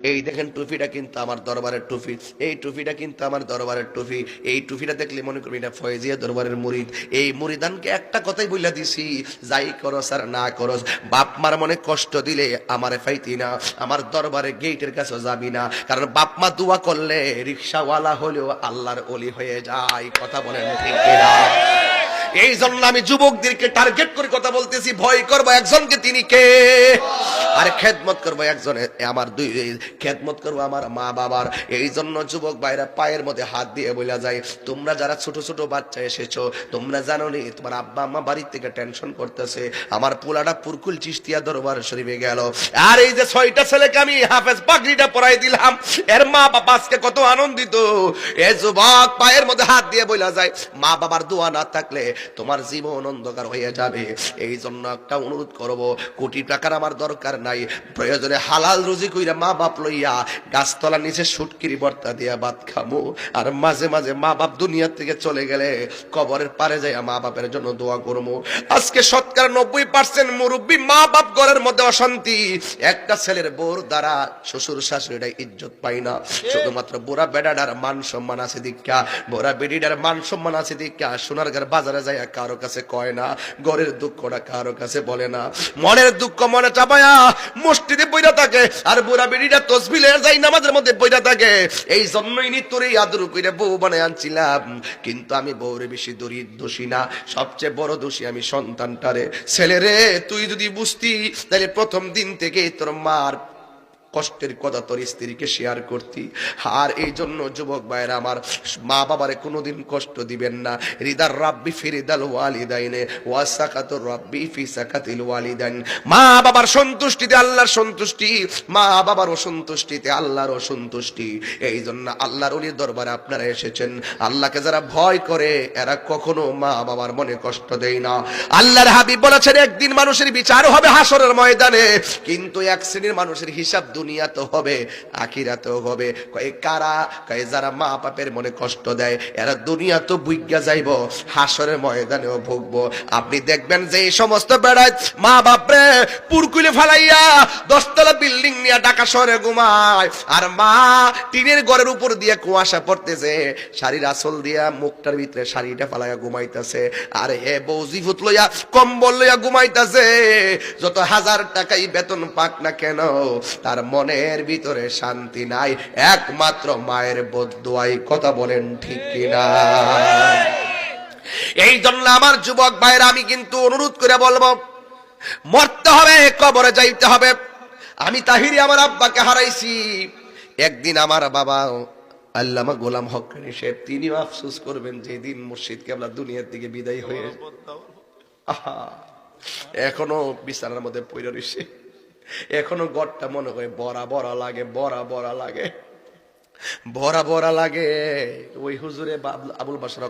এই দেখেন টুপিটা কিন্তু আমার দরবারের টুপি, এই টুপিটা কিন্তু আমার দরবারের টুপি। এই টুপিটা দেখলে মনে করবি এটা ফয়েজিয়া দরবারের মুরিদ। এই মুরিদানকে একটা কথাই বইলা দিছি, যাই করস আর না করস, বাপ মার মনে কষ্ট দিলে আমারে ফাইতি না, আমার দরবারে গেটের কাছে যাবি না। কারণ বাপ মা দোয়া করলে রিক্সাওয়ালা হলেও আল্লাহর ওলি হয়ে যায়। কথা বলেন ঠিক কিনা? এই জন্য আমি যুবকদেরকে টার্গেট করে কথা বলতেছি, ভয় করবো একজনকে, তিনি কে? আরে খেদমত করবো একজনে, আমার খেদমত করবো আমার মা বাবার। এই জন্য যুবক ভাইরা পায়ের মধ্যে হাত দিয়ে বলা যায়, তোমরা যারা ছোট ছোট বাচ্চা এসেছো, তোমরা জানো নি তোমার আব্বা আম্মা বাড়ির থেকে টেনশন করতেছে, আমার পোলাটা পুরকুল চিশতিয়া দরবার শরীফে গেল, আর এই যে 6টা ছেলেকে আমি হাফেজ পাগড়িটা পরাই দিলাম, এর মা বাবা আজকে কত আনন্দিত। এ যুবক পায়ের মধ্যে হাত দিয়ে বলা যায়, মা বাবার দোয়া না থাকলে তোমার জীবন অন্ধকার হয়ে যাবে। এই জন্য একটা অনুরোধ করব, কোটি টাকার আমার দরকার নাই, প্রয়োজনে হালাল রুজি কইরা মা বাপ লইয়া গাছতলার নিচে শুটকিরি ভর্তা দিয়া ভাত খামু। আর মাঝে মাঝে মা বাপ দুনিয়া থেকে চলে গেলে কবরের পারে যাইয়া মা বাপের জন্য দোয়া করবো। আজকে শতকরা 90% মুরব্বী মা বাপ ঘরের মধ্যে অশান্তি। একটা ছেলের বোর দ্বারা শ্বশুর শাশুড়িরা ইজ্জত পায় না, শুধুমাত্র বুড়া বেডাডার মান সম্মান আছে দীক্ষা, বুড়া বেডিডার মান সম্মান আছে দীক্ষা সোনারগাঁর বাজারে যায় কারো কাছে কয় না, ঘরের দুঃখটা কারো কাছে বলে না, মনের দুঃখ মনে চাপায়া মসজিদে বইরা থাকে, আর বুড়া বেডিটা তসবিহ যাই নামাজের মধ্যে বইরা থাকে। এই জন্যই নিতরে আদর কইরা বউ বানায় আনছিলাম, কিন্তু আমি বউরে বেশি দোষী না, সবচেয়ে বড় দোষী আমি সন্তানটারে। ছেলেরে তুই যদি বুঝতি তাহলে প্রথম দিন থেকে তোর মার কষ্টের কথা তোর স্ত্রীকে শেয়ার করতি। আর এই জন্য যুবক ভাইরা আমার, মা বাবারে কোনোদিন কষ্ট দিবেন না। রিদার রাব্বি ফিরিদাল ওয়ালিদাইনে ওয়া সাকাতুর রাব্বি ফি সাকাতিল ওয়ালিদাইন। মা বাবার সন্তুষ্টিতে আল্লাহর সন্তুষ্টি, মা বাবার অসন্তুষ্টিতে আল্লাহর অসন্তুষ্টি। এই জন্য আল্লাহর ওলির দরবারে আপনারা এসেছেন, আল্লাহকে যারা ভয় করে এরা কখনো মা বাবার মনে কষ্ট দেয় না। আল্লাহর হাবিব বলেছেন, একদিন মানুষের বিচার হবে হাসরের ময়দানে, কিন্তু এক শ্রেণীর মানুষের হিসাব দুনিয়াতেও হবে আখিরাতেও হবে। কয় কারা? কয় যারা মা বাপের মনে কষ্ট দেয় এরা দুনিয়া তো বুইগা যাইব, হাসরের ময়দানেও ভুগবো। আপনি দেখবেন যে এই সমস্ত বেড়ায় মা বাপরে পুরকুলে ফালাইয়া 10তলা বিল্ডিং নিয়ে ঢাকা শহরে ঘুমায়, আর মা টিনের ঘরের উপর দিয়ে কুয়াশা পড়তেছে, শাড়ির আঁচল দিয়া মুখটার ভিতরে শাড়িটা ফালাইয়া ঘুমাইতেছে, আর হে বৌজিফুত লইয়া কম্বল লইয়া ঘুমাইতেছে। যত 1000 টাকাই বেতন পাক না কেন, তার মনের ভিতরে শান্তি নাই, একমাত্র মায়ের বদদুয়াই। কথা বলেন ঠিক কিনা? এই জন্য আমার যুবক ভাইরা আমি কিন্তু অনুরোধ করে বলবো, মরতে হবে, কবরে যাইতে হবে। আমি তাহিরি আমার আব্বাকে হারাইছি, একদিন আমার বাবা আল্লামা গোলাম হক সাহেব তিনিও আফসোস করবেন যেদিন মুর্শিদ কেবলা দুনিয়ার দিকে বিদায় হয়ে এখনো বিছানার মধ্যে পড়ে রইছে, এখনো গড়টা মনে হয় বড়া বড়া লাগে, বড়া বড়া লাগে, বড়া বড়া লাগে। ওই হুজুরে আবুল বাশার